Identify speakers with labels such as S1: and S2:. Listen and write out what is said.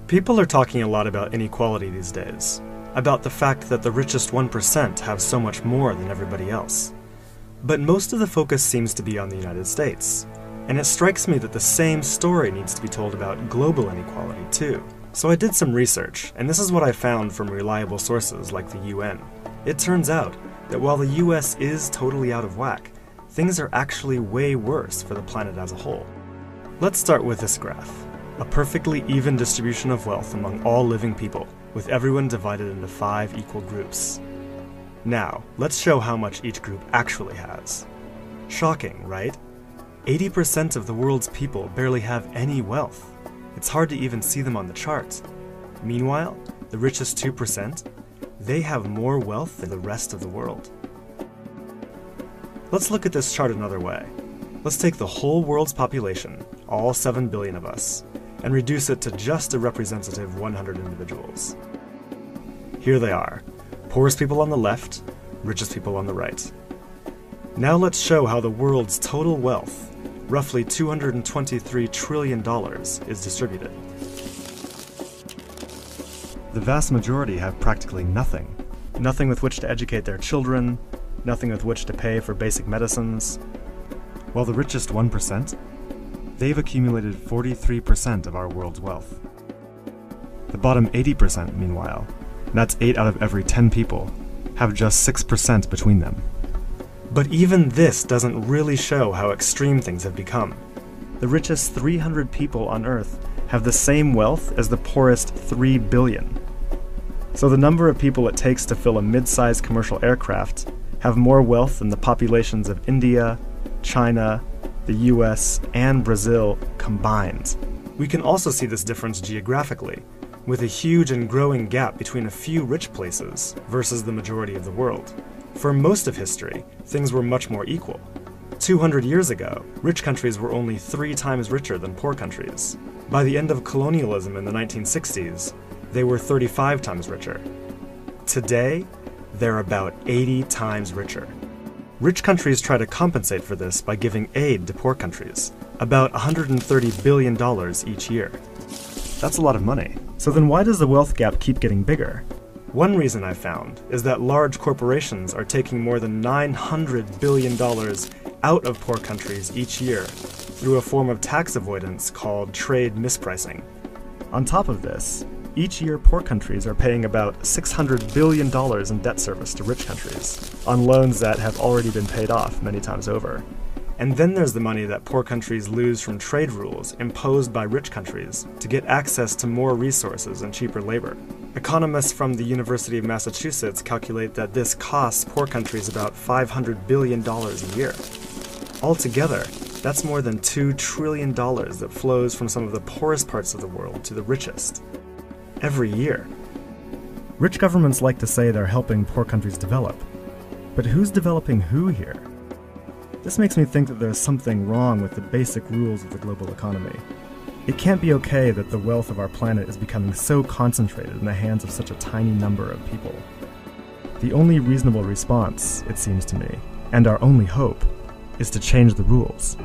S1: People are talking a lot about inequality these days, about the fact that the richest 1% have so much more than everybody else. But most of the focus seems to be on the United States, and it strikes me that the same story needs to be told about global inequality too. So I did some research, and this is what I found from reliable sources like the UN. It turns out that while the US is totally out of whack, things are actually way worse for the planet as a whole. Let's start with this graph. A perfectly even distribution of wealth among all living people, with everyone divided into 5 equal groups. Now, let's show how much each group actually has. Shocking, right? 80% of the world's people barely have any wealth. It's hard to even see them on the chart. Meanwhile, the richest 2%, they have more wealth than the rest of the world. Let's look at this chart another way. Let's take the whole world's population, all 7 billion of us, and reduce it to just a representative 100 individuals. Here they are, poorest people on the left, richest people on the right. Now let's show how the world's total wealth, roughly $223 trillion, is distributed. The vast majority have practically nothing. Nothing with which to educate their children, nothing with which to pay for basic medicines. While the richest 1%, they've accumulated 43% of our world's wealth. The bottom 80%, meanwhile, that's 8 out of every 10 people, have just 6% between them. But even this doesn't really show how extreme things have become. The richest 300 people on Earth have the same wealth as the poorest 3 billion. So the number of people it takes to fill a mid-sized commercial aircraft have more wealth than the populations of India, China, the US, and Brazil combined. We can also see this difference geographically, with a huge and growing gap between a few rich places versus the majority of the world. For most of history, things were much more equal. 200 years ago, rich countries were only 3 times richer than poor countries. By the end of colonialism in the 1960s, they were 35 times richer. Today, they're about 80 times richer. Rich countries try to compensate for this by giving aid to poor countries, about $130 billion each year. That's a lot of money. So then why does the wealth gap keep getting bigger? One reason I found is that large corporations are taking more than $900 billion out of poor countries each year through a form of tax avoidance called trade mispricing. On top of this, each year poor countries are paying about $600 billion in debt service to rich countries, on loans that have already been paid off many times over. And then there's the money that poor countries lose from trade rules imposed by rich countries to get access to more resources and cheaper labor. Economists from the University of Massachusetts calculate that this costs poor countries about $500 billion a year. Altogether, that's more than $2 trillion that flows from some of the poorest parts of the world to the richest. Every year. Rich governments like to say they're helping poor countries develop. But who's developing who here? This makes me think that there's something wrong with the basic rules of the global economy. It can't be okay that the wealth of our planet is becoming so concentrated in the hands of such a tiny number of people. The only reasonable response, it seems to me, and our only hope, is to change the rules.